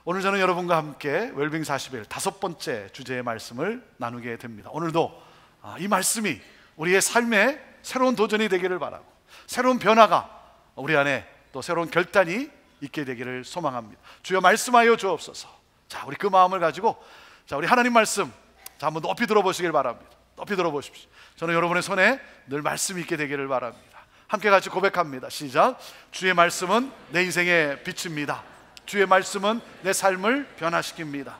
오늘 저는 여러분과 함께 웰빙 40일 다섯 번째 주제의 말씀을 나누게 됩니다. 오늘도 이 말씀이 우리의 삶에 새로운 도전이 되기를 바라고, 새로운 변화가 우리 안에 또 새로운 결단이 있게 되기를 소망합니다. 주여 말씀하여 주옵소서. 자, 우리 그 마음을 가지고 우리 하나님 말씀 한번 높이 들어보시길 바랍니다. 높이 들어보십시오. 저는 여러분의 손에 늘 말씀이 있게 되기를 바랍니다. 함께 같이 고백합니다. 시작. 주의 말씀은 내 인생의 빛입니다. 주의 말씀은 내 삶을 변화시킵니다.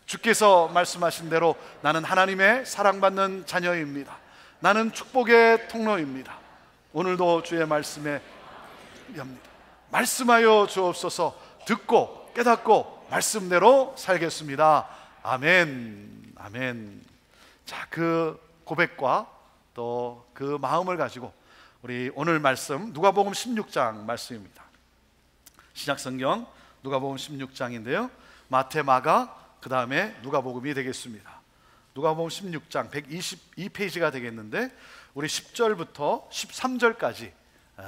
주께서 말씀하신 대로 나는 하나님의 사랑받는 자녀입니다. 나는 축복의 통로입니다. 오늘도 주의 말씀에 엽니다. 말씀하여 주옵소서. 듣고 깨닫고 말씀대로 살겠습니다. 아멘. 아멘. 자, 그 고백과 또 그 마음을 가지고 우리 오늘 말씀 누가복음 16장 말씀입니다. 신약 성경 누가복음 16장인데요, 마태, 마가, 그 다음에 누가복음이 되겠습니다. 누가복음 16장 122페이지가 되겠는데 우리 10절부터 13절까지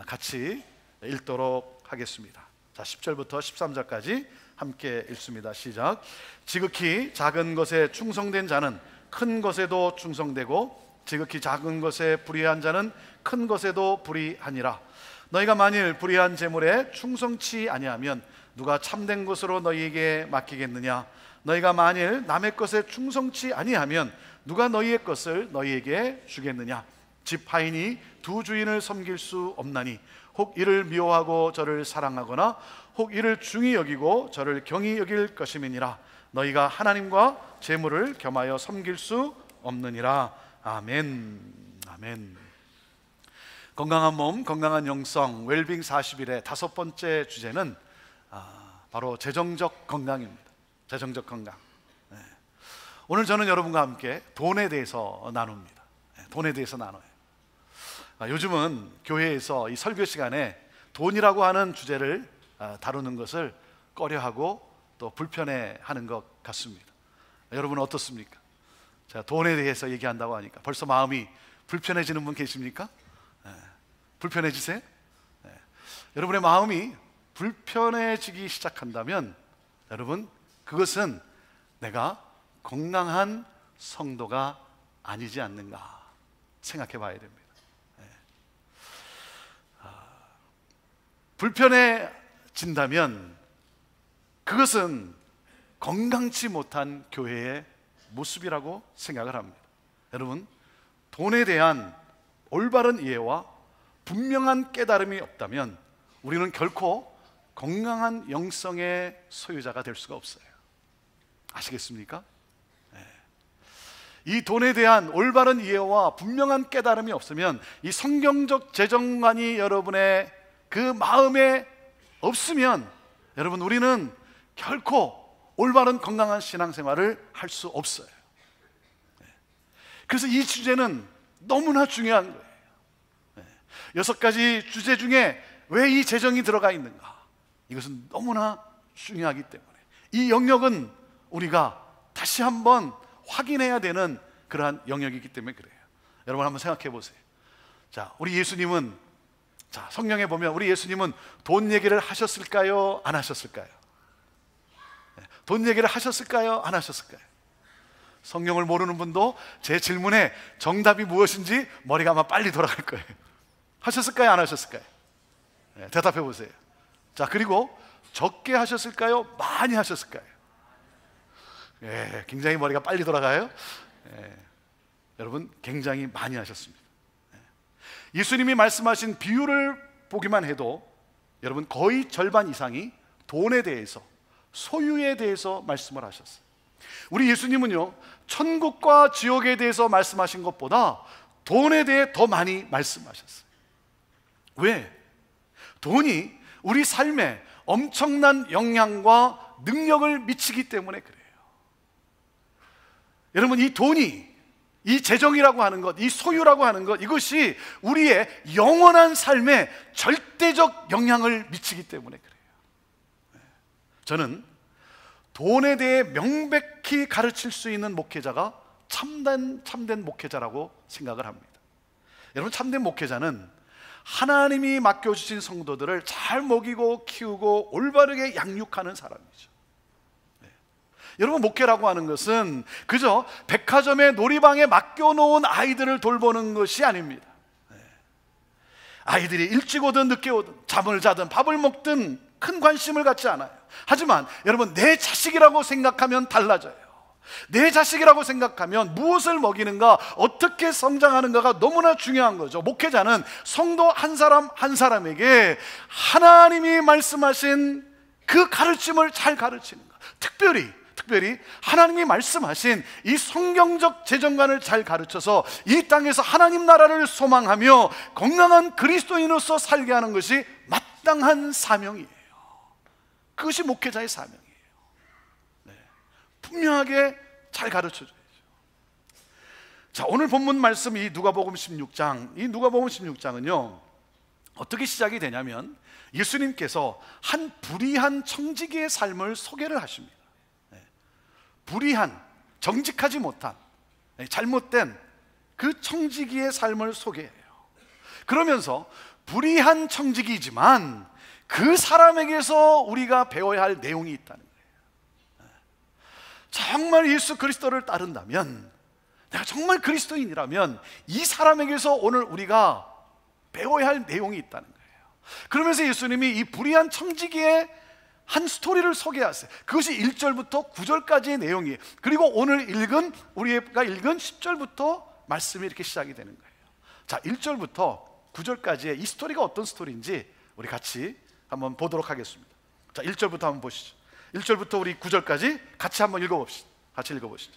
같이 읽도록 하겠습니다. 자, 10절부터 13절까지 함께 읽습니다. 시작. 지극히 작은 것에 충성된 자는 큰 것에도 충성되고 지극히 작은 것에 불의한 자는 큰 것에도 불의하니라. 너희가 만일 불의한 재물에 충성치 아니하면 누가 참된 것으로 너희에게 맡기겠느냐? 너희가 만일 남의 것에 충성치 아니하면 누가 너희의 것을 너희에게 주겠느냐? 지파인이 두 주인을 섬길 수 없나니 혹 이를 미워하고 저를 사랑하거나 혹 이를 중히 여기고 저를 경히 여길 것임이니라. 너희가 하나님과 재물을 겸하여 섬길 수 없느니라. 아멘. 아멘. 건강한 몸, 건강한 영성, 웰빙 40일의 다섯 번째 주제는 바로 재정적 건강입니다. 재정적 건강. 오늘 저는 여러분과 함께 돈에 대해서 나눕니다. 돈에 대해서 나눠요. 요즘은 교회에서 이 설교 시간에 돈이라고 하는 주제를 다루는 것을 꺼려하고 또 불편해하는 것 같습니다. 여러분은 어떻습니까? 제가 돈에 대해서 얘기한다고 하니까 벌써 마음이 불편해지는 분 계십니까? 불편해지세요? 여러분의 마음이 불편해지기 시작한다면 여러분, 그것은 내가 건강한 성도가 아니지 않는가 생각해 봐야 됩니다. 불편해진다면 그것은 건강치 못한 교회의 모습이라고 생각을 합니다. 여러분, 돈에 대한 올바른 이해와 분명한 깨달음이 없다면 우리는 결코 건강한 영성의 소유자가 될 수가 없어요. 아시겠습니까? 이 돈에 대한 올바른 이해와 분명한 깨달음이 없으면 이 성경적 재정관이 여러분의 그 마음에 없으면 여러분, 우리는 결코 올바른 건강한 신앙생활을 할 수 없어요. 그래서 이 주제는 너무나 중요한 거예요. 6가지 주제 중에 왜 이 재정이 들어가 있는가? 이것은 너무나 중요하기 때문에 이 영역은 우리가 다시 한번 확인해야 되는 그러한 영역이기 때문에 그래요. 여러분 한번 생각해 보세요. 자, 우리 예수님은, 자, 성경에 보면 우리 예수님은 돈 얘기를 하셨을까요? 안 하셨을까요? 돈 얘기를 하셨을까요? 안 하셨을까요? 성경을 모르는 분도 제 질문에 정답이 무엇인지 머리가 아마 빨리 돌아갈 거예요. 하셨을까요? 안 하셨을까요? 대답해 보세요. 자, 그리고 적게 하셨을까요? 많이 하셨을까요? 굉장히 머리가 빨리 돌아가요. 여러분, 굉장히 많이 하셨습니다. 예수님이 말씀하신 비유를 보기만 해도 여러분 거의 절반 이상이 돈에 대해서, 소유에 대해서 말씀을 하셨어요. 우리 예수님은요, 천국과 지옥에 대해서 말씀하신 것보다 돈에 대해 더 많이 말씀하셨어요. 왜? 돈이 우리 삶에 엄청난 영향과 능력을 미치기 때문에 그래요. 여러분, 이 돈이, 이 재정이라고 하는 것, 이 소유라고 하는 것, 이것이 우리의 영원한 삶에 절대적 영향을 미치기 때문에 그래요. 저는 돈에 대해 명백히 가르칠 수 있는 목회자가 참된 목회자라고 생각을 합니다. 여러분, 참된 목회자는 하나님이 맡겨주신 성도들을 잘 먹이고 키우고 올바르게 양육하는 사람이죠. 여러분, 목회라고 하는 것은 그저 백화점에 놀이방에 맡겨놓은 아이들을 돌보는 것이 아닙니다. 아이들이 일찍 오든 늦게 오든 잠을 자든 밥을 먹든 큰 관심을 갖지 않아요. 하지만 여러분, 내 자식이라고 생각하면 달라져요. 내 자식이라고 생각하면 무엇을 먹이는가, 어떻게 성장하는가가 너무나 중요한 거죠. 목회자는 성도 한 사람 한 사람에게 하나님이 말씀하신 그 가르침을 잘 가르치는 것, 특별히 하나님이 말씀하신 이 성경적 재정관을 잘 가르쳐서 이 땅에서 하나님 나라를 소망하며 건강한 그리스도인으로서 살게 하는 것이 마땅한 사명이에요. 그것이 목회자의 사명이에요. 분명하게 잘 가르쳐줘야죠. 자, 오늘 본문 말씀 이 누가복음 16장은요 어떻게 시작이 되냐면 예수님께서 한 불의한 청지기의 삶을 소개를 하십니다. 불의한, 정직하지 못한, 잘못된 그 청지기의 삶을 소개해요. 그러면서 불의한 청지기이지만 그 사람에게서 우리가 배워야 할 내용이 있다는 거예요. 정말 예수 그리스도를 따른다면, 내가 정말 그리스도인이라면 이 사람에게서 오늘 우리가 배워야 할 내용이 있다는 거예요. 그러면서 예수님이 이 불의한 청지기의 한 스토리를 소개하세요. 그것이 1절부터 9절까지의 내용이에요. 그리고 오늘 우리가 읽은 10절부터 말씀이 이렇게 시작이 되는 거예요. 자, 1절부터 9절까지의 이 스토리가 어떤 스토리인지 우리 같이 한번 보도록 하겠습니다. 자, 1절부터 한번 보시죠. 1절부터 우리 9절까지 같이 한번 읽어봅시다. 같이 읽어보시죠.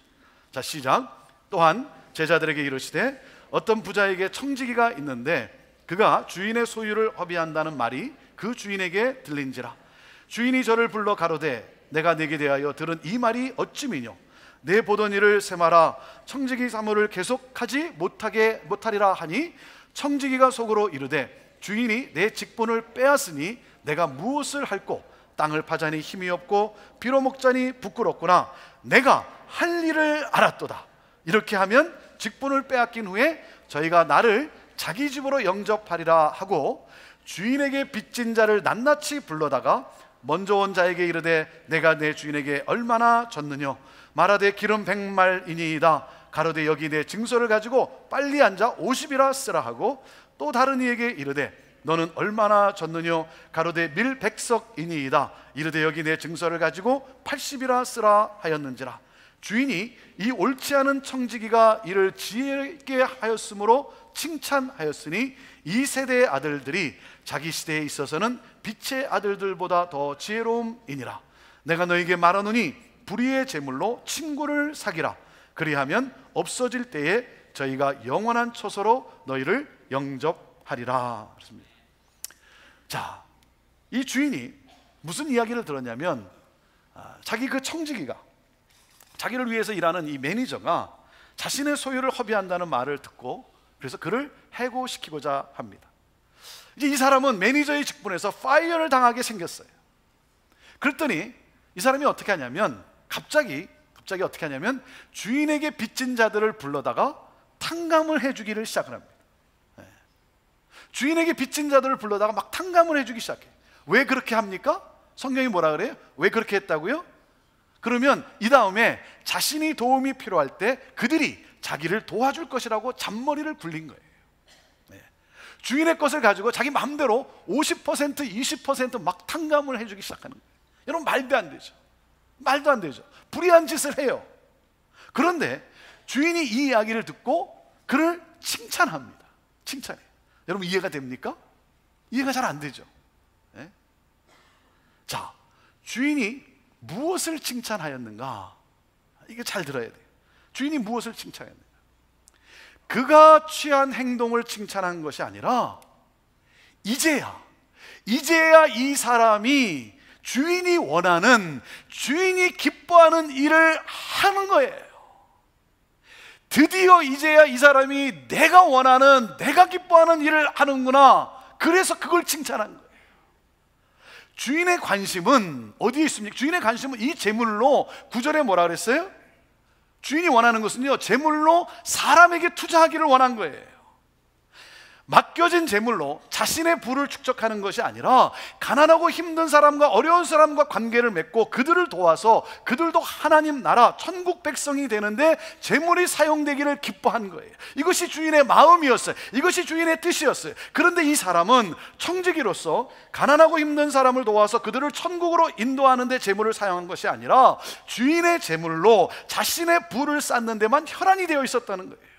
자, 시작. 또한 제자들에게 이르시되 어떤 부자에게 청지기가 있는데 그가 주인의 소유를 허비한다는 말이 그 주인에게 들린지라. 주인이 저를 불러 가로되 내가 네게 대하여 들은 이 말이 어찌미뇨? 내 보던 일을 세마라. 청지기 사무를 계속하지 못하리라 하니 청지기가 속으로 이르되 주인이 내 직분을 빼앗으니 내가 무엇을 할꼬? 땅을 파자니 힘이 없고 비로 먹자니 부끄럽구나. 내가 할 일을 알았도다. 이렇게 하면 직분을 빼앗긴 후에 저희가 나를 자기 집으로 영접하리라 하고 주인에게 빚진 자를 낱낱이 불러다가 먼저 온 자에게 이르되 내가 내 주인에게 얼마나 졌느뇨? 말하되 기름 100말이니이다. 가로되 여기 내 증서를 가지고 빨리 앉아 50이라 쓰라 하고 또 다른 이에게 이르되 너는 얼마나 졌느뇨? 가로되 밀 100석이니이다. 이르되 여기 내 증서를 가지고 80이라 쓰라 하였는지라. 주인이 이 옳지 않은 청지기가 이를 지혜있게 하였으므로 칭찬하였으니 이 세대의 아들들이 자기 시대에 있어서는 빛의 아들들보다 더 지혜로움이니라. 내가 너에게 말하노니 불의의 제물로 친구를 사기라. 그리하면 없어질 때에 저희가 영원한 처소로 너희를 영접하리라. 그렇습니다. 자, 이 주인이 무슨 이야기를 들었냐면 자기 그 청지기가, 자기를 위해서 일하는 이 매니저가 자신의 소유를 허비한다는 말을 듣고 그래서 그를 해고시키고자 합니다. 이제 이 사람은 매니저의 직분에서 파이어를 당하게 생겼어요. 그랬더니 이 사람이 어떻게 하냐면 갑자기 어떻게 하냐면 주인에게 빚진 자들을 불러다가 탕감을 해주기를 시작을 합니다. 주인에게 빚진 자들을 불러다가 막 탕감을 해주기 시작해요. 왜 그렇게 합니까? 성경이 뭐라 그래요? 왜 그렇게 했다고요? 그러면 이 다음에 자신이 도움이 필요할 때 그들이 자기를 도와줄 것이라고 잔머리를 굴린 거예요. 주인의 것을 가지고 자기 마음대로 50%, 20% 막 탕감을 해주기 시작하는 거예요. 여러분, 말도 안 되죠. 말도 안 되죠. 불의한 짓을 해요. 그런데 주인이 이 이야기를 듣고 그를 칭찬합니다. 칭찬해요. 여러분, 이해가 됩니까? 이해가 잘 안 되죠. 네? 자, 주인이 무엇을 칭찬하였는가? 이게 잘 들어야 돼요. 주인이 무엇을 칭찬했는가? 그가 취한 행동을 칭찬한 것이 아니라 이제야 이 사람이 주인이 원하는, 주인이 기뻐하는 일을 하는 거예요. 드디어 이제야 이 사람이 내가 원하는, 내가 기뻐하는 일을 하는구나. 그래서 그걸 칭찬한 거예요. 주인의 관심은 어디에 있습니까? 주인의 관심은 이 재물로, 9절에 뭐라 그랬어요? 주인이 원하는 것은요, 재물로 사람에게 투자하기를 원한 거예요. 맡겨진 재물로 자신의 부를 축적하는 것이 아니라 가난하고 힘든 사람과 어려운 사람과 관계를 맺고 그들을 도와서 그들도 하나님 나라 천국 백성이 되는데 재물이 사용되기를 기뻐한 거예요. 이것이 주인의 마음이었어요. 이것이 주인의 뜻이었어요. 그런데 이 사람은 청지기로서 가난하고 힘든 사람을 도와서 그들을 천국으로 인도하는 데 재물을 사용한 것이 아니라 주인의 재물로 자신의 부를 쌓는 데만 혈안이 되어 있었다는 거예요.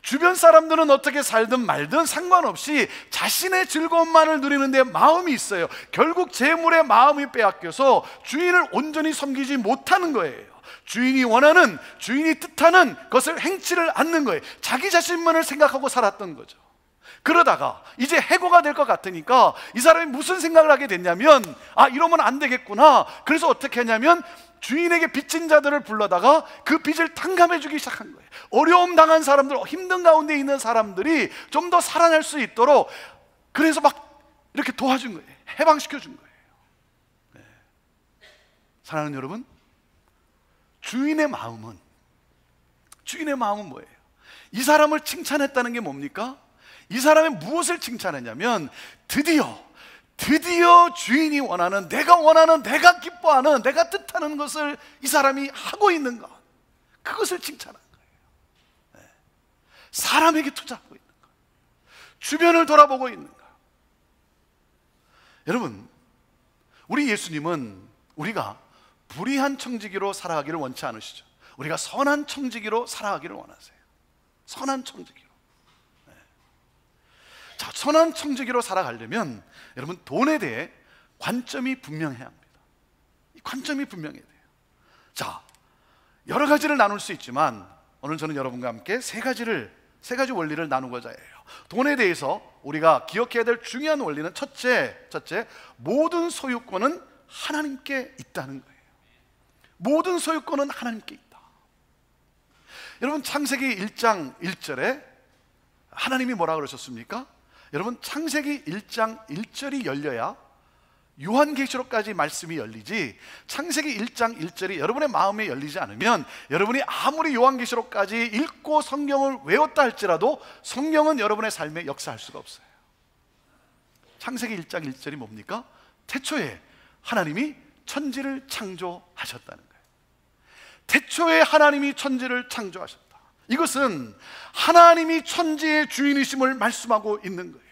주변 사람들은 어떻게 살든 말든 상관없이 자신의 즐거움만을 누리는 데 마음이 있어요. 결국 재물의 마음이 빼앗겨서 주인을 온전히 섬기지 못하는 거예요. 주인이 원하는, 주인이 뜻하는 것을 행치를 않는 거예요. 자기 자신만을 생각하고 살았던 거죠. 그러다가 이제 해고가 될 것 같으니까 이 사람이 무슨 생각을 하게 됐냐면, 이러면 안 되겠구나. 그래서 어떻게 하냐면 주인에게 빚진 자들을 불러다가 그 빚을 탕감해 주기 시작한 거예요. 어려움 당한 사람들, 힘든 가운데 있는 사람들이 좀 더 살아날 수 있도록, 그래서 막 이렇게 도와준 거예요. 해방시켜 준 거예요. 네. 사랑하는 여러분, 주인의 마음은 뭐예요? 이 사람을 칭찬했다는 게 뭡니까? 이 사람이 무엇을 칭찬했냐면 드디어 주인이 원하는, 내가 기뻐하는, 내가 뜻하는 것을 이 사람이 하고 있는 것, 그것을 칭찬한 거예요. 네. 사람에게 투자하고 있는 것, 주변을 돌아보고 있는 것. 여러분, 우리 예수님은 우리가 불의한 청지기로 살아가기를 원치 않으시죠. 우리가 선한 청지기로 살아가기를 원하세요. 선한 청지기로. 자, 선한 청지기로 살아가려면 여러분, 돈에 대해 관점이 분명해야 합니다. 이 관점이 분명해야 돼요. 자, 여러 가지를 나눌 수 있지만 오늘 저는 여러분과 함께 세 가지 원리를 나누고자 해요. 돈에 대해서 우리가 기억해야 될 중요한 원리는 첫째, 모든 소유권은 하나님께 있다는 거예요. 모든 소유권은 하나님께 있다. 여러분, 창세기 1장 1절에 하나님이 뭐라 그러셨습니까? 여러분, 창세기 1장 1절이 열려야 요한계시록까지 말씀이 열리지, 창세기 1장 1절이 여러분의 마음에 열리지 않으면 여러분이 아무리 요한계시록까지 읽고 성경을 외웠다 할지라도 성경은 여러분의 삶에 역사할 수가 없어요. 창세기 1장 1절이 뭡니까? 태초에 하나님이 천지를 창조하셨다는 거예요. 태초에 하나님이 천지를 창조하셨다. 이것은 하나님이 천지의 주인이심을 말씀하고 있는 거예요.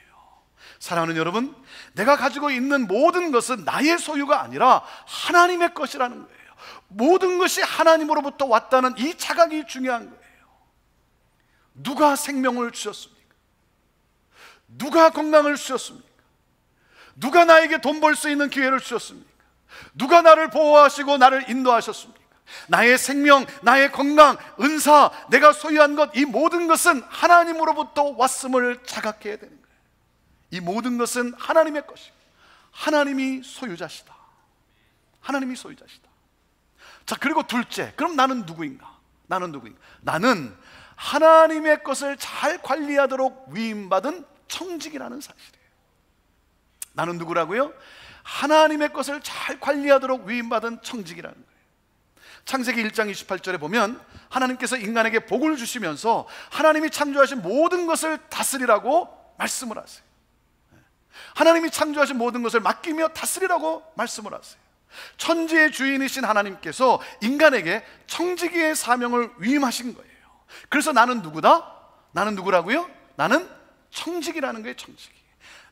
사랑하는 여러분, 내가 가지고 있는 모든 것은 나의 소유가 아니라 하나님의 것이라는 거예요. 모든 것이 하나님으로부터 왔다는 이 자각이 중요한 거예요. 누가 생명을 주셨습니까? 누가 건강을 주셨습니까? 누가 나에게 돈 벌 수 있는 기회를 주셨습니까? 누가 나를 보호하시고 나를 인도하셨습니까? 나의 생명, 나의 건강, 은사, 내가 소유한 것, 이 모든 것은 하나님으로부터 왔음을 자각해야 되는 거예요. 이 모든 것은 하나님의 것이고 하나님이 소유자시다. 하나님이 소유자시다. 자, 그리고 둘째, 그럼 나는 누구인가? 나는 하나님의 것을 잘 관리하도록 위임받은 청직이라는 사실이에요. 나는 누구라고요? 하나님의 것을 잘 관리하도록 위임받은 청직이라는 거예요. 창세기 1장 28절에 보면 하나님께서 인간에게 복을 주시면서 하나님이 창조하신 모든 것을 다스리라고 말씀을 하세요. 하나님이 창조하신 모든 것을 맡기며 다스리라고 말씀을 하세요. 천지의 주인이신 하나님께서 인간에게 청지기의 사명을 위임하신 거예요. 그래서 나는 누구다? 나는 누구라고요? 나는 청지기라는 거예요. 청지기.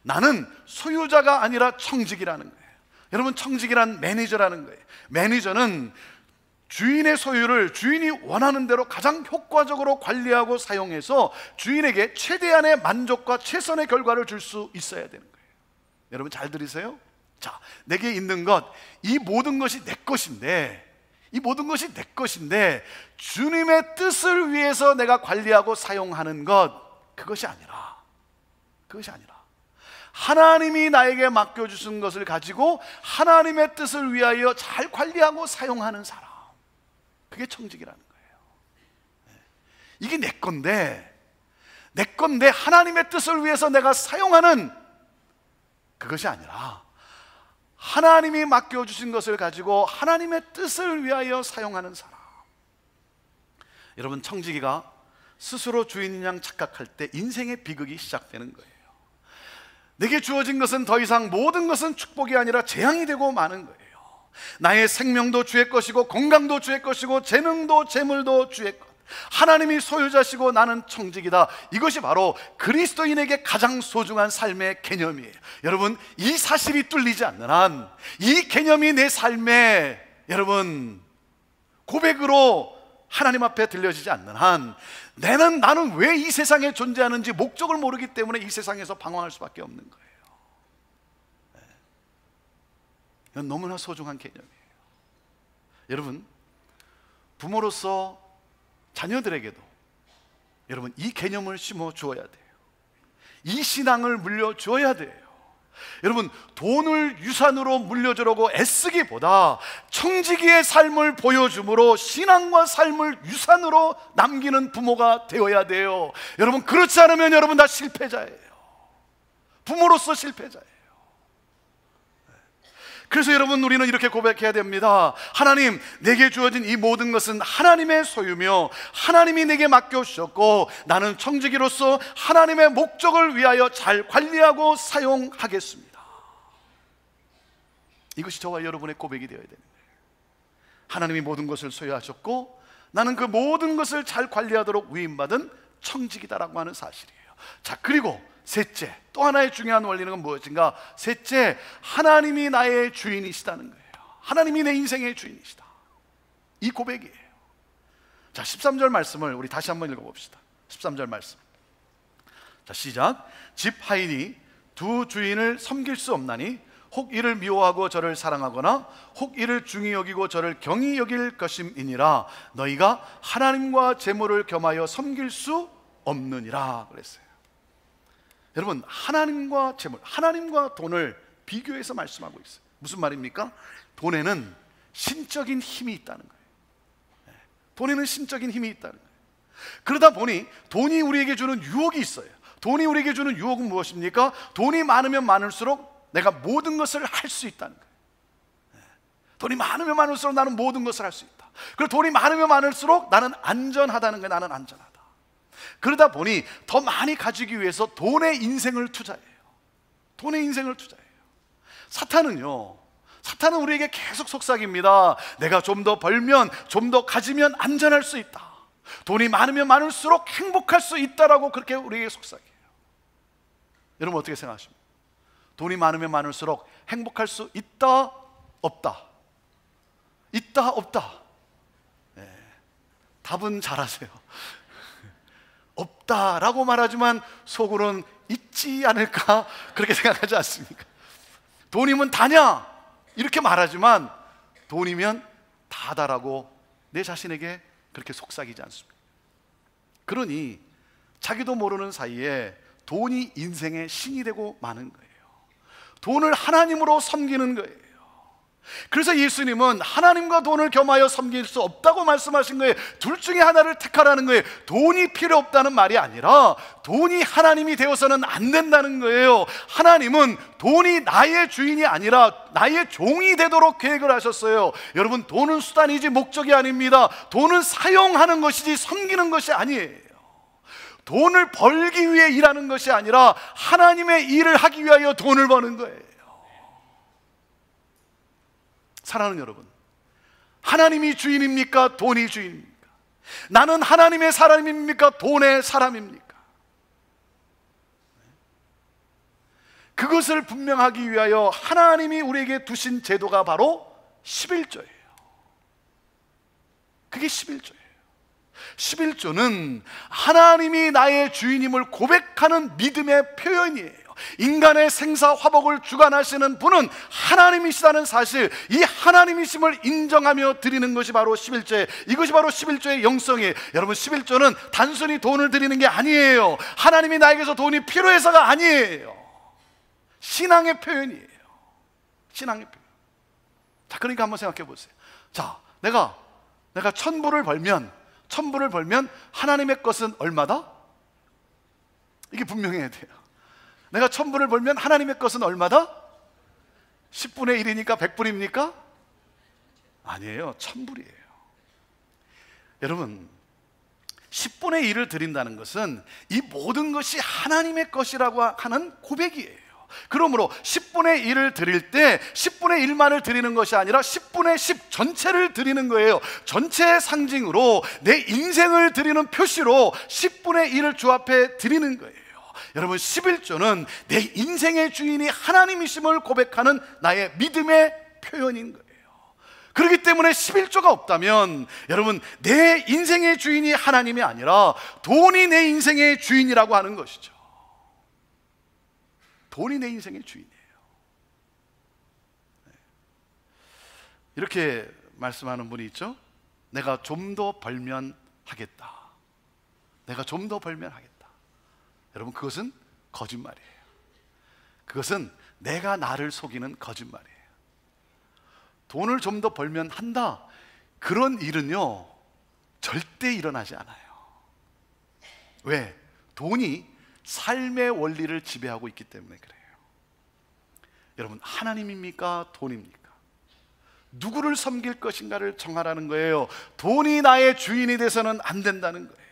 나는 소유자가 아니라 청지기라는 거예요. 여러분, 청지기란 매니저라는 거예요. 매니저는 주인의 소유를 주인이 원하는 대로 가장 효과적으로 관리하고 사용해서 주인에게 최대한의 만족과 최선의 결과를 줄 수 있어야 되는 거예요. 여러분, 잘 들으세요? 자, 내게 있는 것, 이 모든 것이 내 것인데, 주님의 뜻을 위해서 내가 관리하고 사용하는 것, 그것이 아니라 하나님이 나에게 맡겨주신 것을 가지고 하나님의 뜻을 위하여 잘 관리하고 사용하는 사람, 그게 청직이라는 거예요. 이게 내 건데 하나님의 뜻을 위해서 내가 사용하는 그것이 아니라 하나님이 맡겨주신 것을 가지고 하나님의 뜻을 위하여 사용하는 사람. 여러분, 청지기가 스스로 주인인 양 착각할 때 인생의 비극이 시작되는 거예요. 내게 주어진 것은 더 이상 모든 것은 축복이 아니라 재앙이 되고 마는 거예요. 나의 생명도 주의 것이고 건강도 주의 것이고 재능도 재물도 주의 것, 하나님이 소유자시고 나는 청직이다. 이것이 바로 그리스도인에게 가장 소중한 삶의 개념이에요. 여러분, 이 사실이 뚫리지 않는 한, 이 개념이 내 삶에 여러분 고백으로 하나님 앞에 들려지지 않는 한, 나는 왜 이 세상에 존재하는지 목적을 모르기 때문에 이 세상에서 방황할 수밖에 없는 거예요. 이건 너무나 소중한 개념이에요. 여러분, 부모로서 자녀들에게도 여러분 이 개념을 심어 주어야 돼요. 이 신앙을 물려 주어야 돼요. 여러분, 돈을 유산으로 물려주려고 애쓰기보다 청지기의 삶을 보여줌으로 신앙과 삶을 유산으로 남기는 부모가 되어야 돼요. 여러분, 그렇지 않으면 여러분 다 실패자예요. 부모로서 실패자예요. 그래서 여러분, 우리는 이렇게 고백해야 됩니다. 하나님, 내게 주어진 이 모든 것은 하나님의 소유며 하나님이 내게 맡겨주셨고 나는 청지기로서 하나님의 목적을 위하여 잘 관리하고 사용하겠습니다. 이것이 저와 여러분의 고백이 되어야 되는 거예요. 하나님이 모든 것을 소유하셨고 나는 그 모든 것을 잘 관리하도록 위임받은 청지기다라고 하는 사실이에요. 자, 그리고 셋째, 또 하나의 중요한 원리는 무엇인가? 셋째, 하나님이 나의 주인이시다는 거예요. 하나님이 내 인생의 주인이시다. 이 고백이에요. 자, 13절 말씀을 우리 다시 한번 읽어봅시다. 13절 말씀. 자, 시작. 집 하인이 두 주인을 섬길 수 없나니 혹 이를 미워하고 저를 사랑하거나 혹 이를 중히 여기고 저를 경히 여길 것임이니라. 너희가 하나님과 재물을 겸하여 섬길 수 없느니라 그랬어요. 여러분, 하나님과 재물, 하나님과 돈을 비교해서 말씀하고 있어요. 무슨 말입니까? 돈에는 신적인 힘이 있다는 거예요. 돈에는 신적인 힘이 있다는 거예요. 그러다 보니 돈이 우리에게 주는 유혹이 있어요. 돈이 우리에게 주는 유혹은 무엇입니까? 돈이 많으면 많을수록 내가 모든 것을 할 수 있다는 거예요. 돈이 많으면 많을수록 나는 모든 것을 할 수 있다. 그리고 돈이 많으면 많을수록 나는 안전하다는 거예요. 나는 안전하다. 그러다 보니 더 많이 가지기 위해서 돈의 인생을 투자해요. 돈의 인생을 투자해요. 사탄은 우리에게 계속 속삭입니다. 내가 좀 더 벌면, 좀 더 가지면 안전할 수 있다. 돈이 많으면 많을수록 행복할 수 있다라고 그렇게 우리에게 속삭여요. 여러분, 어떻게 생각하십니까? 돈이 많으면 많을수록 행복할 수 있다, 없다? 있다, 없다? 네. 답은 잘하세요. 없다라고 말하지만 속으로는 있지 않을까 그렇게 생각하지 않습니까? 돈이면 다냐 이렇게 말하지만 돈이면 다다라고 내 자신에게 그렇게 속삭이지 않습니다. 그러니 자기도 모르는 사이에 돈이 인생의 신이 되고 마는 거예요. 돈을 하나님으로 섬기는 거예요. 그래서 예수님은 하나님과 돈을 겸하여 섬길 수 없다고 말씀하신 거예요. 둘 중에 하나를 택하라는 거예요. 돈이 필요 없다는 말이 아니라 돈이 하나님이 되어서는 안 된다는 거예요. 하나님은 돈이 나의 주인이 아니라 나의 종이 되도록 계획을 하셨어요. 여러분, 돈은 수단이지 목적이 아닙니다. 돈은 사용하는 것이지 섬기는 것이 아니에요. 돈을 벌기 위해 일하는 것이 아니라 하나님의 일을 하기 위하여 돈을 버는 거예요. 사랑하는 여러분, 하나님이 주인입니까? 돈이 주인입니까? 나는 하나님의 사람입니까? 돈의 사람입니까? 그것을 분명하기 위하여 하나님이 우리에게 두신 제도가 바로 11조예요. 그게 11조예요. 11조는 하나님이 나의 주인임을 고백하는 믿음의 표현이에요. 인간의 생사 화복을 주관하시는 분은 하나님이시다는 사실, 이 하나님이심을 인정하며 드리는 것이 바로 11조예요. 이것이 바로 11조의 영성이에요. 여러분, 11조는 단순히 돈을 드리는 게 아니에요. 하나님이 나에게서 돈이 필요해서가 아니에요. 신앙의 표현이에요. 신앙의 표현. 자, 그러니까 한번 생각해 보세요. 자, 내가 1,000불을 벌면 하나님의 것은 얼마다? 이게 분명해야 돼요. 내가 1,000불을 벌면 하나님의 것은 얼마다? 10분의 1이니까 100불입니까? 아니에요. 1,000불이에요. 여러분, 10분의 1을 드린다는 것은 이 모든 것이 하나님의 것이라고 하는 고백이에요. 그러므로 10분의 1을 드릴 때 10분의 1만을 드리는 것이 아니라 10분의 10 전체를 드리는 거예요. 전체의 상징으로 내 인생을 드리는 표시로 10분의 1을 주 앞에 드리는 거예요. 여러분, 11조는 내 인생의 주인이 하나님이심을 고백하는 나의 믿음의 표현인 거예요. 그렇기 때문에 11조가 없다면 여러분, 내 인생의 주인이 하나님이 아니라 돈이 내 인생의 주인이라고 하는 것이죠. 돈이 내 인생의 주인이에요. 이렇게 말씀하는 분이 있죠. 내가 좀 더 벌면 하겠다. 내가 좀 더 벌면 하겠다. 여러분, 그것은 거짓말이에요. 그것은 내가 나를 속이는 거짓말이에요. 돈을 좀 더 벌면 한다, 그런 일은요 절대 일어나지 않아요. 왜? 돈이 삶의 원리를 지배하고 있기 때문에 그래요. 여러분, 하나님입니까? 돈입니까? 누구를 섬길 것인가를 정하라는 거예요. 돈이 나의 주인이 돼서는 안 된다는 거예요.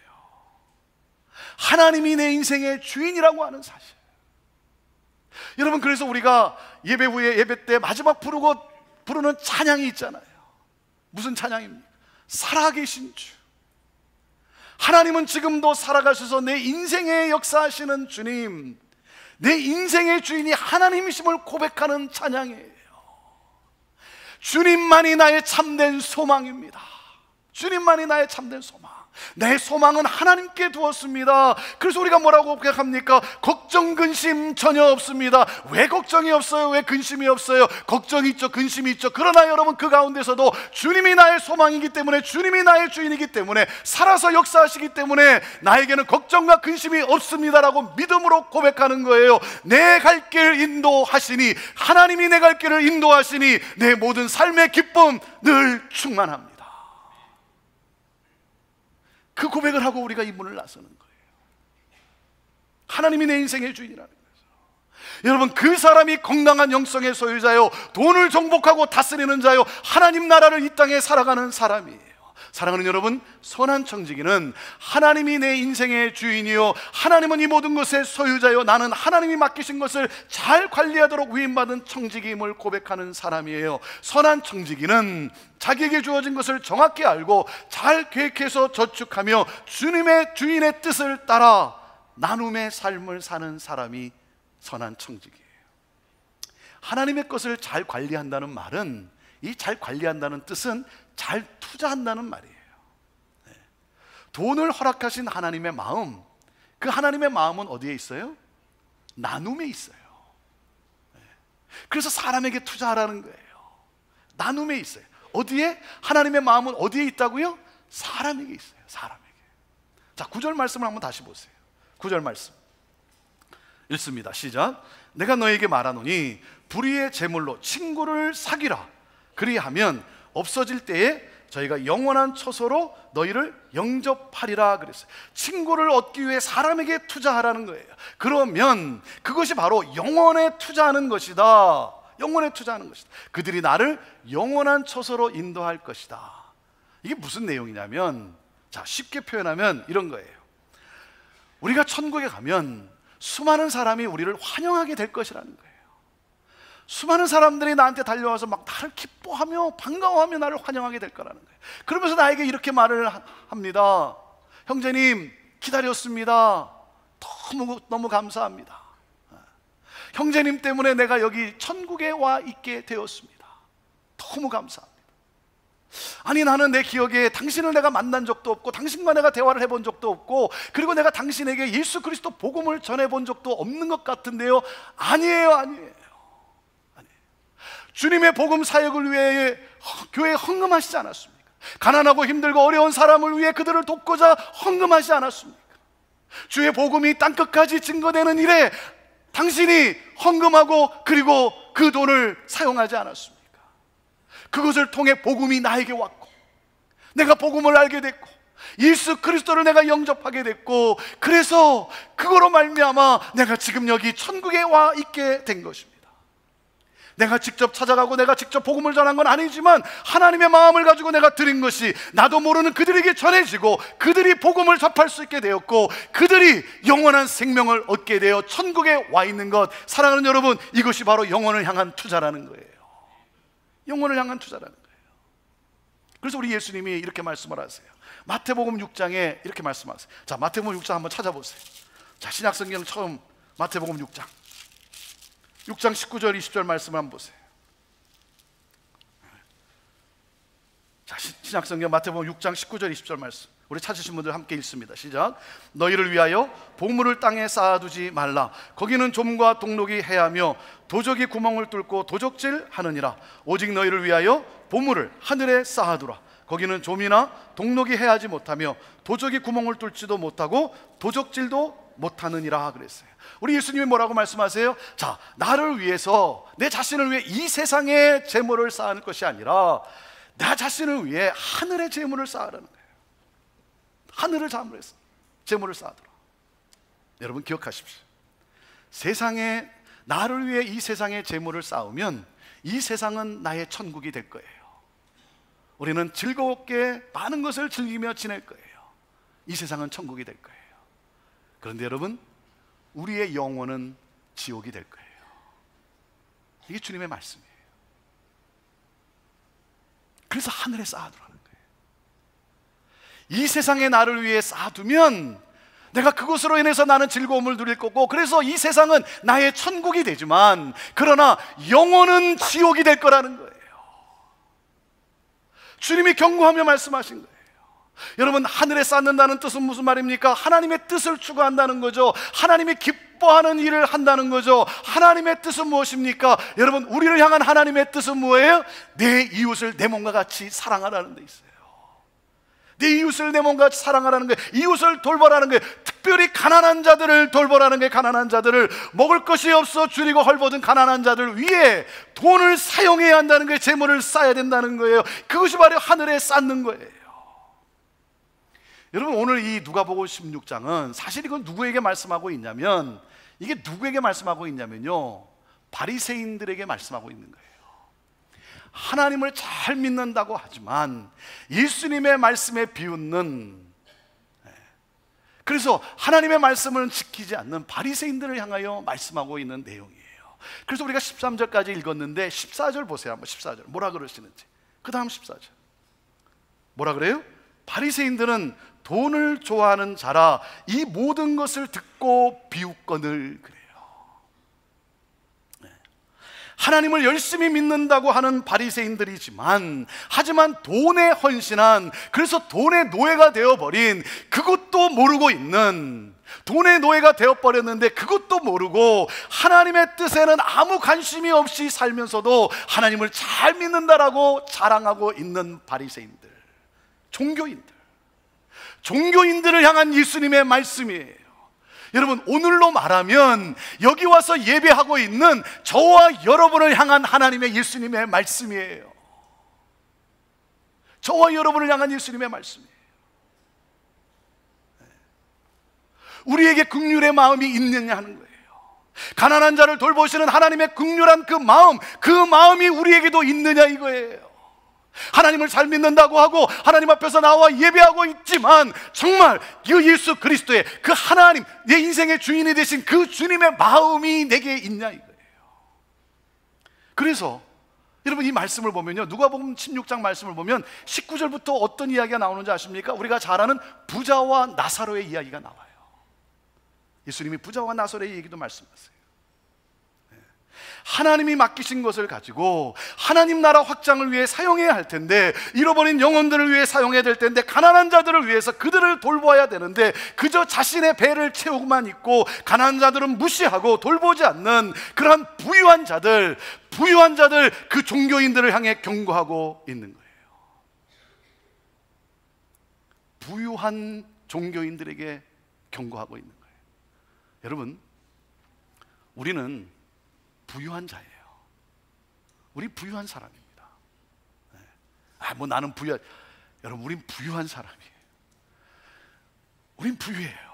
하나님이 내 인생의 주인이라고 하는 사실. 여러분, 그래서 우리가 예배 후에, 예배 때 마지막 부르는 찬양이 있잖아요. 무슨 찬양입니까? 살아계신 주. 하나님은 지금도 살아가셔서 내 인생에 역사하시는 주님, 내 인생의 주인이 하나님이심을 고백하는 찬양이에요. 주님만이 나의 참된 소망입니다. 주님만이 나의 참된 소망. 내 소망은 하나님께 두었습니다. 그래서 우리가 뭐라고 고백합니까? 걱정 근심 전혀 없습니다. 왜 걱정이 없어요? 왜 근심이 없어요? 걱정이 있죠, 근심이 있죠. 그러나 여러분, 그 가운데서도 주님이 나의 소망이기 때문에, 주님이 나의 주인이기 때문에, 살아서 역사하시기 때문에 나에게는 걱정과 근심이 없습니다라고 믿음으로 고백하는 거예요. 내 갈 길 인도하시니, 하나님이 내 갈 길을 인도하시니 내 모든 삶의 기쁨 늘 충만합니다. 그 고백을 하고 우리가 이 문을 나서는 거예요. 하나님이 내 인생의 주인이라는 거죠. 여러분, 그 사람이 건강한 영성의 소유자요, 돈을 정복하고 다스리는 자요, 하나님 나라를 이 땅에 살아가는 사람이에요. 사랑하는 여러분, 선한 청지기는 하나님이 내 인생의 주인이요, 하나님은 이 모든 것의 소유자요, 나는 하나님이 맡기신 것을 잘 관리하도록 위임받은 청지기임을 고백하는 사람이에요. 선한 청지기는 자기에게 주어진 것을 정확히 알고 잘 계획해서 저축하며 주님의 주인의 뜻을 따라 나눔의 삶을 사는 사람이 선한 청지기예요. 하나님의 것을 잘 관리한다는 말은, 이 잘 관리한다는 뜻은 잘 투자한다는 말이에요. 돈을 허락하신 하나님의 마음, 그 하나님의 마음은 어디에 있어요? 나눔에 있어요. 그래서 사람에게 투자하라는 거예요. 나눔에 있어요. 어디에? 하나님의 마음은 어디에 있다고요? 사람에게 있어요. 사람에게. 자, 9절 말씀을 한번 다시 보세요. 9절 말씀 읽습니다. 시작. 내가 너에게 말하노니 불의의 제물로 친구를 사귀라. 그리하면 없어질 때에 저희가 영원한 처소로 너희를 영접하리라 그랬어요. 친구를 얻기 위해 사람에게 투자하라는 거예요. 그러면 그것이 바로 영원에 투자하는 것이다. 영원에 투자하는 것이다. 그들이 나를 영원한 처소로 인도할 것이다. 이게 무슨 내용이냐면, 자, 쉽게 표현하면 이런 거예요. 우리가 천국에 가면 수많은 사람이 우리를 환영하게 될 것이라는 거예요. 수많은 사람들이 나한테 달려와서 막 나를 기뻐하며 반가워하며 나를 환영하게 될 거라는 거예요. 그러면서 나에게 이렇게 말을 합니다. 형제님, 기다렸습니다. 너무 감사합니다. 형제님 때문에 내가 여기 천국에 와 있게 되었습니다. 너무 감사합니다. 아니, 나는 내 기억에 당신을 내가 만난 적도 없고, 당신과 내가 대화를 해본 적도 없고, 그리고 내가 당신에게 예수 그리스도 복음을 전해본 적도 없는 것 같은데요. 아니에요. 주님의 복음 사역을 위해 교회에 헌금하시지 않았습니까? 가난하고 힘들고 어려운 사람을 위해 그들을 돕고자 헌금하지 않았습니까? 주의 복음이 땅끝까지 증거되는 일에 당신이 헌금하고 그리고 그 돈을 사용하지 않았습니까? 그것을 통해 복음이 나에게 왔고, 내가 복음을 알게 됐고, 예수 그리스도를 내가 영접하게 됐고, 그래서 그거로 말미암아 내가 지금 여기 천국에 와 있게 된 것입니다. 내가 직접 찾아가고 내가 직접 복음을 전한 건 아니지만 하나님의 마음을 가지고 내가 드린 것이 나도 모르는 그들에게 전해지고 그들이 복음을 접할 수 있게 되었고 그들이 영원한 생명을 얻게 되어 천국에 와 있는 것, 사랑하는 여러분, 이것이 바로 영혼을 향한 투자라는 거예요. 영혼을 향한 투자라는 거예요. 그래서 우리 예수님이 이렇게 말씀을 하세요. 마태복음 6장에 이렇게 말씀하세요. 자, 마태복음 6장 한번 찾아보세요. 자, 신약성경 처음 마태복음 6장 19절 20절 말씀을 한번 보세요. 자, 신약성경 마태복음 6장 19절 20절 말씀, 우리 찾으신 분들 함께 읽습니다. 시작. 너희를 위하여 보물을 땅에 쌓아두지 말라. 거기는 좀과 동록이 해하며 도적이 구멍을 뚫고 도적질 하느니라. 오직 너희를 위하여 보물을 하늘에 쌓아두라. 거기는 좀이나 동록이 해하지 못하며 도적이 구멍을 뚫지도 못하고 도적질도 못하느니라 그랬어요. 우리 예수님이 뭐라고 말씀하세요? 자, 나를 위해서, 내 자신을 위해 이 세상의 재물을 쌓을 것이 아니라 나 자신을 위해 하늘의 재물을 쌓으라는 거예요. 하늘을 잠으로해서 재물을 쌓아두라. 여러분 기억하십시오. 세상에, 나를 위해 이 세상의 재물을 쌓으면 이 세상은 나의 천국이 될 거예요. 우리는 즐겁게 많은 것을 즐기며 지낼 거예요. 이 세상은 천국이 될 거예요. 그런데 여러분, 우리의 영혼은 지옥이 될 거예요. 이게 주님의 말씀이에요. 그래서 하늘에 쌓아두라는 거예요. 이 세상에 나를 위해 쌓아두면 내가 그것으로 인해서 나는 즐거움을 누릴 거고, 그래서 이 세상은 나의 천국이 되지만, 그러나 영혼은 지옥이 될 거라는 거예요. 주님이 경고하며 말씀하신 거예요. 여러분, 하늘에 쌓는다는 뜻은 무슨 말입니까? 하나님의 뜻을 추구한다는 거죠. 하나님이 기뻐하는 일을 한다는 거죠. 하나님의 뜻은 무엇입니까? 여러분, 우리를 향한 하나님의 뜻은 뭐예요? 내 이웃을 내 몸과 같이 사랑하라는 데 있어요. 내 이웃을 내 몸과 같이 사랑하라는 거예요. 이웃을 돌보라는 거예요. 특별히 가난한 자들을 돌보라는 거예요. 가난한 자들을, 먹을 것이 없어 줄이고 헐벗은 가난한 자들 위해 돈을 사용해야 한다는 거예요. 재물을 쌓아야 된다는 거예요. 그것이 바로 하늘에 쌓는 거예요. 여러분, 오늘 이 누가복음 16장은 사실 이건 누구에게 말씀하고 있냐면, 이게 누구에게 말씀하고 있냐면요, 바리새인들에게 말씀하고 있는 거예요. 하나님을 잘 믿는다고 하지만 예수님의 말씀에 비웃는, 그래서 하나님의 말씀을 지키지 않는 바리새인들을 향하여 말씀하고 있는 내용이에요. 그래서 우리가 13절까지 읽었는데 14절 보세요. 한번 14절 뭐라 그러시는지. 그 다음 14절 뭐라 그래요? 바리새인들은 돈을 좋아하는 자라 이 모든 것을 듣고 비웃거늘 그래요. 하나님을 열심히 믿는다고 하는 바리새인들이지만, 하지만 돈에 헌신한, 그래서 돈의 노예가 되어버린, 그것도 모르고 있는, 돈의 노예가 되어버렸는데 그것도 모르고 하나님의 뜻에는 아무 관심이 없이 살면서도 하나님을 잘 믿는다라고 자랑하고 있는 바리새인들, 종교인들을 향한 예수님의 말씀이에요. 여러분, 오늘로 말하면 여기 와서 예배하고 있는 저와 여러분을 향한 하나님의 예수님의 말씀이에요. 저와 여러분을 향한 예수님의 말씀이에요. 우리에게 긍휼의 마음이 있느냐 하는 거예요. 가난한 자를 돌보시는 하나님의 긍휼한 그 마음이 우리에게도 있느냐 이거예요. 하나님을 잘 믿는다고 하고 하나님 앞에서 나와 예배하고 있지만, 정말 그 예수 그리스도의 그 하나님, 내 인생의 주인이 되신 그 주님의 마음이 내게 있냐 이거예요. 그래서 여러분, 이 말씀을 보면요, 누가복음 16장 말씀을 보면 19절부터 어떤 이야기가 나오는지 아십니까? 우리가 잘 아는 부자와 나사로의 이야기가 나와요. 예수님이 부자와 나사로의 얘기도 말씀하세요. 하나님이 맡기신 것을 가지고 하나님 나라 확장을 위해 사용해야 할 텐데, 잃어버린 영혼들을 위해 사용해야 될 텐데, 가난한 자들을 위해서 그들을 돌보아야 되는데, 그저 자신의 배를 채우고만 있고 가난한 자들은 무시하고 돌보지 않는 그러한 부유한 자들, 그 종교인들을 향해 경고하고 있는 거예요. 부유한 종교인들에게 경고하고 있는 거예요. 여러분, 우리는 부유한 자예요. 우리 부유한 사람입니다. 나는 여러분, 우린 부유한 사람이에요. 우린 부유해요.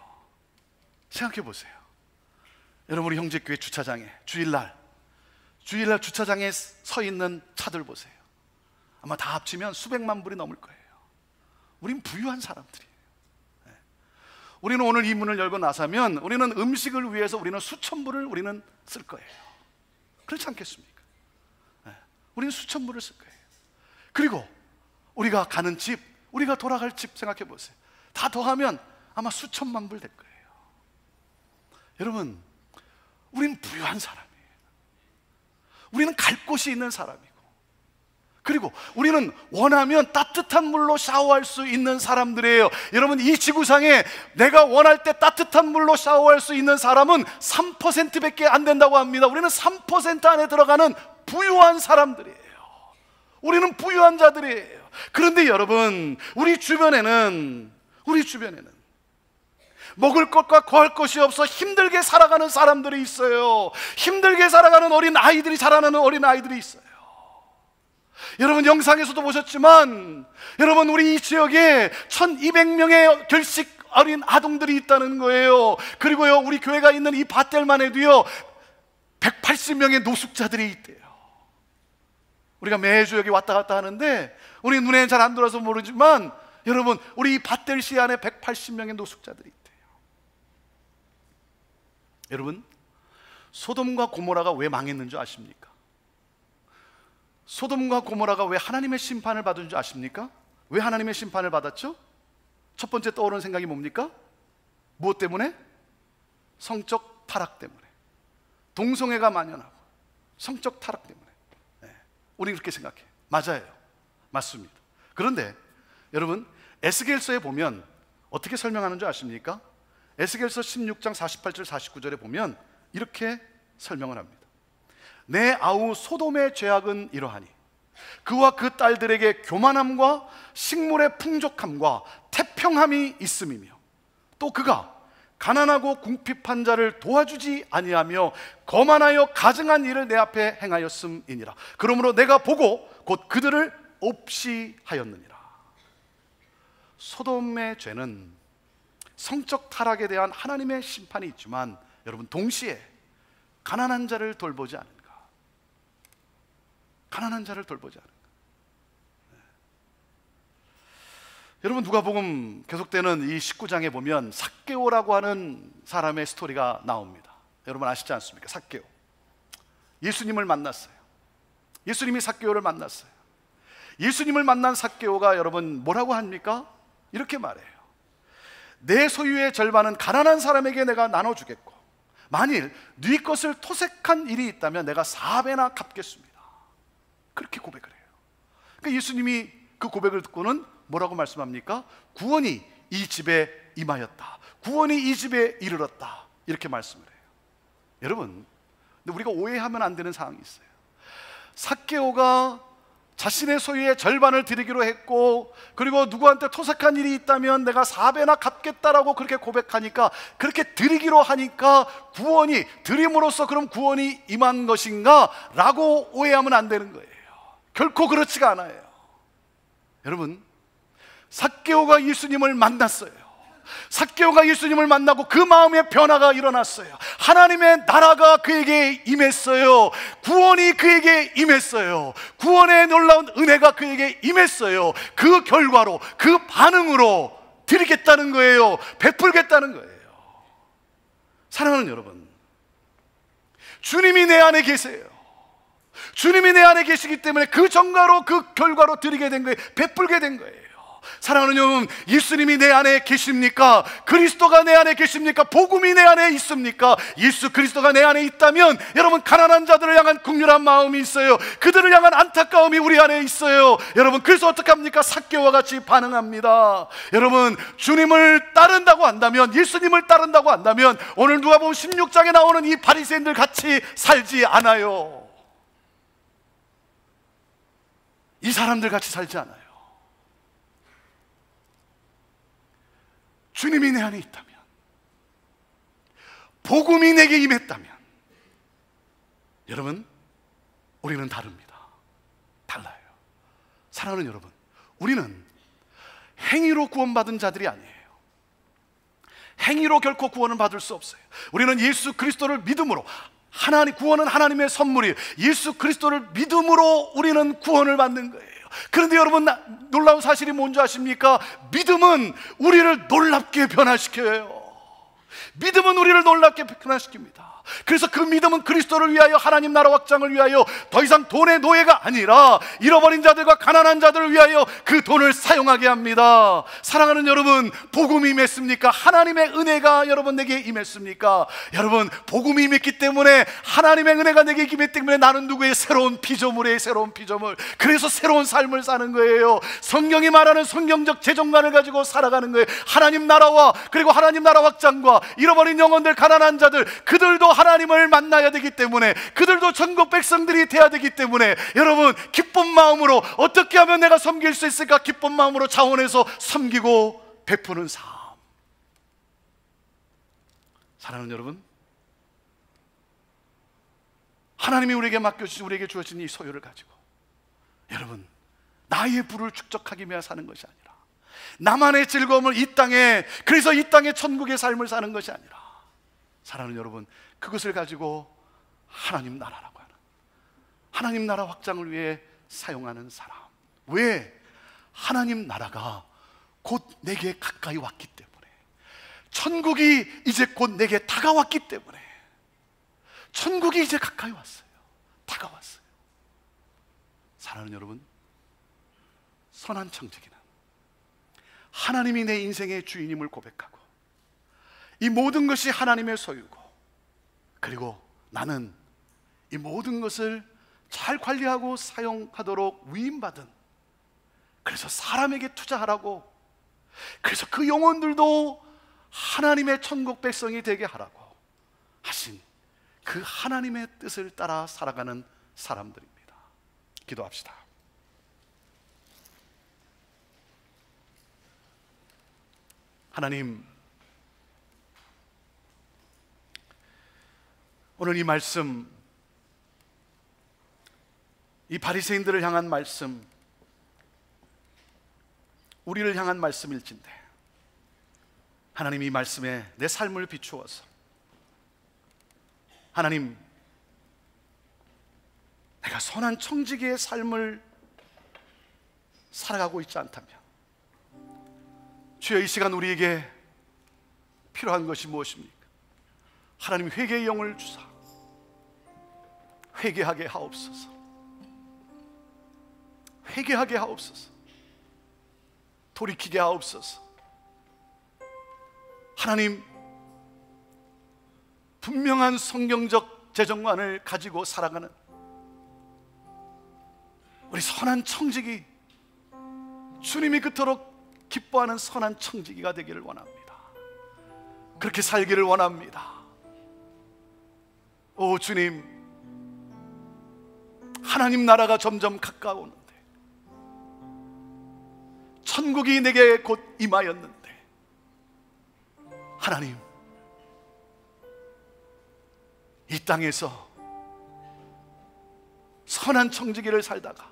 생각해 보세요. 여러분, 우리 형제교회 주차장에 주일날 주일날 주차장에 서 있는 차들 보세요. 아마 다 합치면 수백만 불이 넘을 거예요. 우린 부유한 사람들이에요. 우리는 오늘 이 문을 열고 나서면 우리는 음식을 위해서 우리는 수천 불을 우리는 쓸 거예요. 그렇지 않겠습니까? 우리는 수천 불을 쓸 거예요. 그리고 우리가 가는 집, 우리가 돌아갈 집 생각해 보세요. 다 더하면 아마 수천만 불 될 거예요. 여러분, 우리는 부유한 사람이에요. 우리는 갈 곳이 있는 사람이고, 그리고 우리는 원하면 따뜻한 물로 샤워할 수 있는 사람들이에요. 여러분, 이 지구상에 내가 원할 때 따뜻한 물로 샤워할 수 있는 사람은 3%밖에 안 된다고 합니다. 우리는 3% 안에 들어가는 부유한 사람들이에요. 우리는 부유한 자들이에요. 그런데 여러분, 우리 주변에는 먹을 것과 거할 것이 없어 힘들게 살아가는 사람들이 있어요. 힘들게 살아가는 어린 아이들이, 자라나는 어린 아이들이 있어요. 여러분, 영상에서도 보셨지만, 여러분, 우리 이 지역에 1200명의 결식 어린 아동들이 있다는 거예요. 그리고요, 우리 교회가 있는 이 밭들만 해도요 180명의 노숙자들이 있대요. 우리가 매주 여기 왔다 갔다 하는데 우리 눈에 잘 안 들어서 모르지만, 여러분, 우리 이 밭들 시 안에 180명의 노숙자들이 있대요. 여러분, 소돔과 고모라가 왜 망했는 줄 아십니까? 소돔과 고모라가 왜 하나님의 심판을 받은 줄 아십니까? 왜 하나님의 심판을 받았죠? 첫 번째 떠오르는 생각이 뭡니까? 무엇 때문에? 성적 타락 때문에. 동성애가 만연하고 성적 타락 때문에. 우리 그렇게 생각해. 맞아요. 맞습니다. 그런데 여러분, 에스겔서에 보면 어떻게 설명하는 줄 아십니까? 에스겔서 16장 48절 49절에 보면 이렇게 설명을 합니다. 내 아우 소돔의 죄악은 이러하니 그와 그 딸들에게 교만함과 식물의 풍족함과 태평함이 있음이며, 또 그가 가난하고 궁핍한 자를 도와주지 아니하며 거만하여 가증한 일을 내 앞에 행하였음이니라. 그러므로 내가 보고 곧 그들을 없이 하였느니라. 소돔의 죄는 성적 타락에 대한 하나님의 심판이 있지만, 여러분, 동시에 가난한 자를 돌보지 않은가. 가난한 자를 돌보지 않은가. 여러분, 누가복음 계속되는 이 19장에 보면 삭개오라고 하는 사람의 스토리가 나옵니다. 여러분 아시지 않습니까? 삭개오, 예수님을 만났어요. 예수님이 삭개오를 만났어요. 예수님을 만난 삭개오가 여러분 뭐라고 합니까? 이렇게 말해요. 내 소유의 절반은 가난한 사람에게 내가 나눠주겠고, 만일 네 것을 토색한 일이 있다면 내가 4배나 갚겠습니다. 그렇게 고백을 해요. 그러니까 예수님이 그 고백을 듣고는 뭐라고 말씀합니까? 구원이 이 집에 임하였다. 구원이 이 집에 이르렀다. 이렇게 말씀을 해요. 여러분, 근데 우리가 오해하면 안 되는 상황이 있어요. 삭개오가 자신의 소유의 절반을 드리기로 했고, 그리고 누구한테 토색한 일이 있다면 내가 4배나 갚겠다라고 그렇게 고백하니까, 그렇게 드리기로 하니까 구원이, 드림으로써 그럼 구원이 임한 것인가? 라고 오해하면 안 되는 거예요. 결코 그렇지가 않아요. 여러분, 삭개오가 예수님을 만났어요. 삭개오가 예수님을 만나고 그 마음의 변화가 일어났어요. 하나님의 나라가 그에게 임했어요. 구원이 그에게 임했어요. 구원의 놀라운 은혜가 그에게 임했어요. 그 결과로, 그 반응으로 드리겠다는 거예요. 베풀겠다는 거예요. 사랑하는 여러분, 주님이 내 안에 계세요. 주님이 내 안에 계시기 때문에 그 정가로, 그 결과로 드리게 된 거예요. 베풀게 된 거예요. 사랑하는 여러분, 예수님이 내 안에 계십니까? 그리스도가 내 안에 계십니까? 복음이 내 안에 있습니까? 예수 그리스도가 내 안에 있다면 여러분, 가난한 자들을 향한 긍휼한 마음이 있어요. 그들을 향한 안타까움이 우리 안에 있어요. 여러분, 그래서 어떻게 합니까? 삭개오와 같이 반응합니다. 여러분, 주님을 따른다고 한다면, 예수님을 따른다고 한다면 오늘 누가복음 16장에 나오는 이 바리새인들 같이 살지 않아요. 이 사람들 같이 살지 않아요. 주님이 내 안에 있다면, 복음이 내게 임했다면, 여러분, 우리는 다릅니다. 달라요. 사랑하는 여러분, 우리는 행위로 구원받은 자들이 아니에요. 행위로 결코 구원을 받을 수 없어요. 우리는 예수 그리스도를 믿음으로 구원은 하나님의 선물이에요. 예수 그리스도를 믿음으로 우리는 구원을 받는 거예요. 그런데 여러분, 놀라운 사실이 뭔지 아십니까? 믿음은 우리를 놀랍게 변화시켜요. 믿음은 우리를 놀랍게 변화시킵니다. 그래서 그 믿음은 그리스도를 위하여, 하나님 나라 확장을 위하여 더 이상 돈의 노예가 아니라 잃어버린 자들과 가난한 자들을 위하여 그 돈을 사용하게 합니다. 사랑하는 여러분, 복음이 임했습니까? 하나님의 은혜가 여러분 내게 임했습니까? 여러분, 복음이 임했기 때문에, 하나님의 은혜가 내게 임했기 때문에 나는 누구의 새로운 피조물이에요. 새로운 피조물. 그래서 새로운 삶을 사는 거예요. 성경이 말하는 성경적 재정관을 가지고 살아가는 거예요. 하나님 나라와, 그리고 하나님 나라 확장과 잃어버린 영혼들, 가난한 자들, 그들도 하나님을 만나야 되기 때문에, 그들도 천국 백성들이 돼야 되기 때문에, 여러분, 기쁜 마음으로 어떻게 하면 내가 섬길 수 있을까? 기쁜 마음으로 자원해서 섬기고 베푸는 삶. 사랑하는 여러분, 하나님이 우리에게 맡겨주신, 우리에게 주어진 이 소유를 가지고 여러분, 나의 부를 축적하기 위해 사는 것이 아니라, 나만의 즐거움을 이 땅에, 그래서 이 땅에 천국의 삶을 사는 것이 아니라, 사랑하는 여러분, 그것을 가지고 하나님 나라라고 하는, 하나님 나라 확장을 위해 사용하는 사람. 왜? 하나님 나라가 곧 내게 가까이 왔기 때문에, 천국이 이제 곧 내게 다가왔기 때문에, 천국이 이제 가까이 왔어요. 다가왔어요. 사랑하는 여러분, 선한 청지기는 하나님이 내 인생의 주인임을 고백하고, 이 모든 것이 하나님의 소유고, 그리고 나는 이 모든 것을 잘 관리하고 사용하도록 위임받은, 그래서 사람에게 투자하라고, 그래서 그 영혼들도 하나님의 천국 백성이 되게 하라고 하신 그 하나님의 뜻을 따라 살아가는 사람들입니다. 기도합시다. 하나님, 오늘 이 말씀, 이 바리새인들을 향한 말씀, 우리를 향한 말씀일진데, 하나님, 이 말씀에 내 삶을 비추어서, 하나님, 내가 선한 청지기의 삶을 살아가고 있지 않다면, 주여, 이 시간 우리에게 필요한 것이 무엇입니까? 하나님, 회개의 영을 주사 회개하게 하옵소서. 회개하게 하옵소서. 돌이키게 하옵소서. 하나님, 분명한 성경적 재정관을 가지고 살아가는 우리 선한 청지기, 주님이 그토록 기뻐하는 선한 청지기가 되기를 원합니다. 그렇게 살기를 원합니다. 오 주님, 하나님 나라가 점점 가까우는데, 천국이 내게 곧 임하였는데, 하나님, 이 땅에서 선한 청지기를 살다가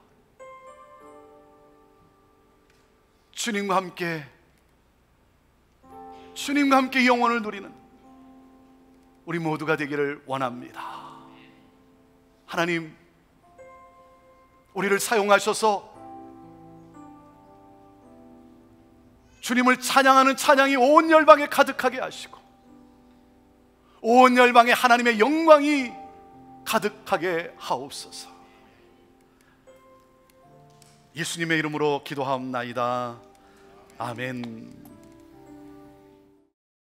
주님과 함께 영원을 누리는 우리 모두가 되기를 원합니다. 하나님, 우리를 사용하셔서 주님을 찬양하는 찬양이 온 열방에 가득하게 하시고, 온 열방에 하나님의 영광이 가득하게 하옵소서. 예수님의 이름으로 기도하옵나이다. 아멘.